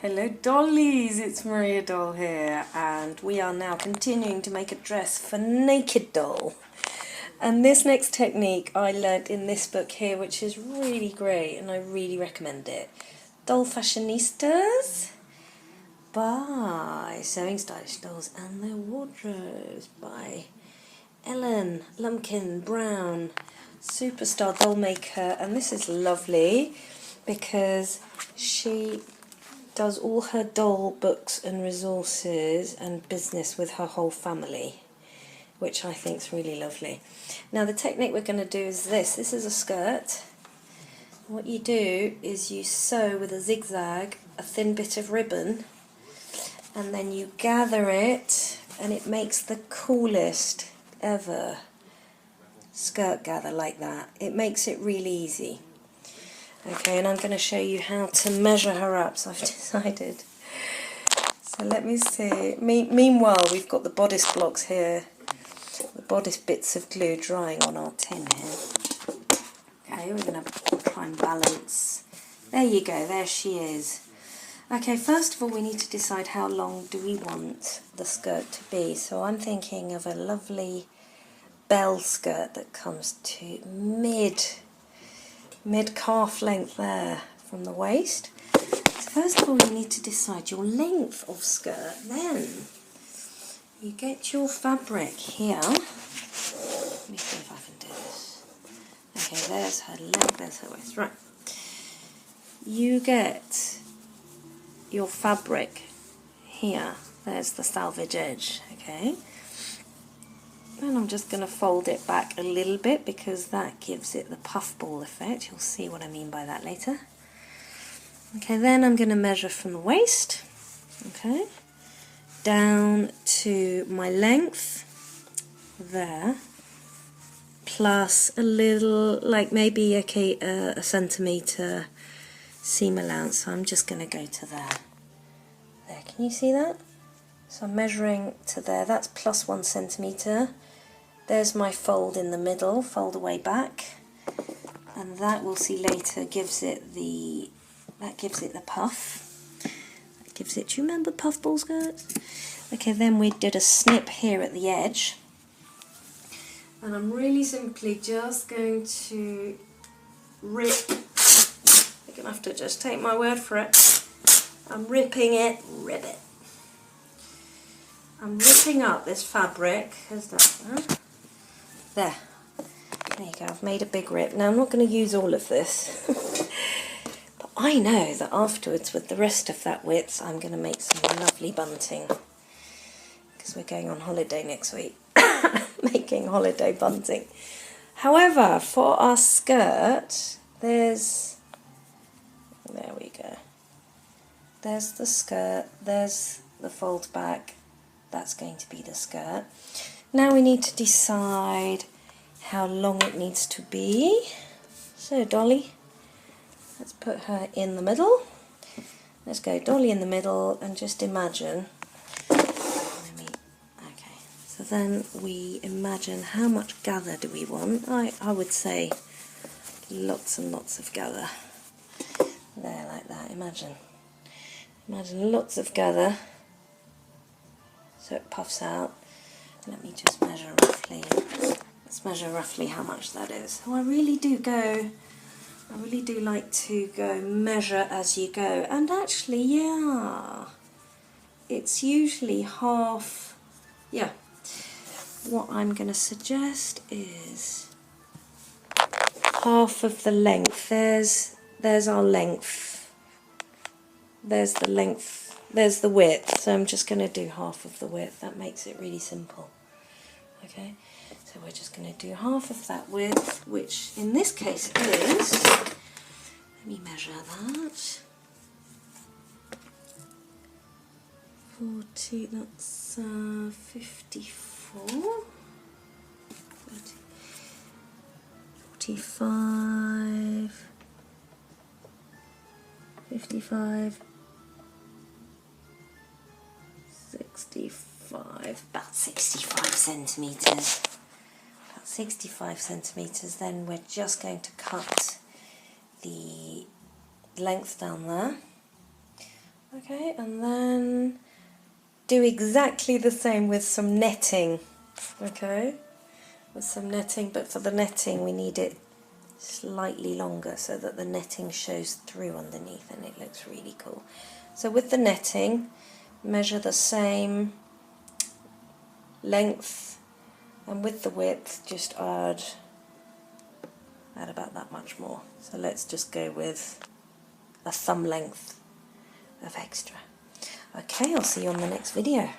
Hello Dollies, it's Maria Doll here, and we are now continuing to make a dress for Naked Doll. And this next technique I learnt in this book here, which is really great and I really recommend it. Doll Fashionistas by Sewing Stylish Dolls and Their Wardrobes by Ellen Lumpkin Brown, superstar doll maker. And this is lovely because she does all her doll books and resources and business with her whole family, which I think is really lovely. Now the technique we're going to do is this. This is a skirt. What you do is you sew with a zigzag a thin bit of ribbon, and then you gather it, and it makes the coolest ever skirt gather like that. It makes it really easy. Okay, and I'm going to show you how to measure her up, so I've decided. So let me see. Meanwhile, we've got the bodice blocks here, the bodice bits of glue drying on our tin here. Okay, we're going to try and balance. There you go, there she is. Okay, first of all we need to decide how long do we want the skirt to be. So I'm thinking of a lovely bell skirt that comes to mid-calf length there from the waist. So first of all you need to decide your length of skirt. Then you get your fabric here. Let me see if I can do this. Okay, there's her length, there's her waist. Right. You get your fabric here. There's the salvage edge, okay? And I'm just going to fold it back a little bit because that gives it the puffball effect. You'll see what I mean by that later. Okay, then I'm going to measure from the waist, okay, down to my length there, plus a little, like maybe a centimetre seam allowance. So I'm just going to go to there. There, can you see that? So I'm measuring to there. That's plus 1 centimetre. There's my fold in the middle, fold away back, and that we'll see later gives it the puff. That gives it. Do you remember puffball skirts? Okay, then we did a snip here at the edge, and I'm really simply just going to rip. You're gonna have to just take my word for it. I'm ripping it. Rip it. I'm ripping up this fabric. Here's that. There you go, I've made a big rip. Now I'm not going to use all of this, but I know that afterwards with the rest of that width I'm going to make some lovely bunting, because we're going on holiday next week, making holiday bunting. However, for our skirt, there we go, there's the skirt, there's the fold back, that's going to be the skirt. Now we need to decide how long it needs to be. So Dolly, let's put her in the middle. Let's go Dolly in the middle and just imagine. Okay, so then we imagine how much gather do we want. I would say lots and lots of gather. There, like that, imagine lots of gather so it puffs out. Let me just measure roughly. Let's measure roughly how much that is. So I really do like to go measure as you go. And actually, yeah, it's usually half. Yeah. What I'm going to suggest is half of the length. There's our length. There's the length. There's the width, so I'm just going to do half of the width. That makes it really simple. Okay, so we're just going to do half of that width, which in this case is, let me measure that, 40, that's 54, 45, 55, 65, about 65 centimetres. About 65 centimetres. Then we're just going to cut the length down there. Okay, and then do exactly the same with some netting. Okay, with some netting, but for the netting we need it slightly longer so that the netting shows through underneath and it looks really cool. So with the netting, measure the same length, and with the width just add about that much more. So let's just go with a thumb length of extra. Okay, I'll see you on the next video.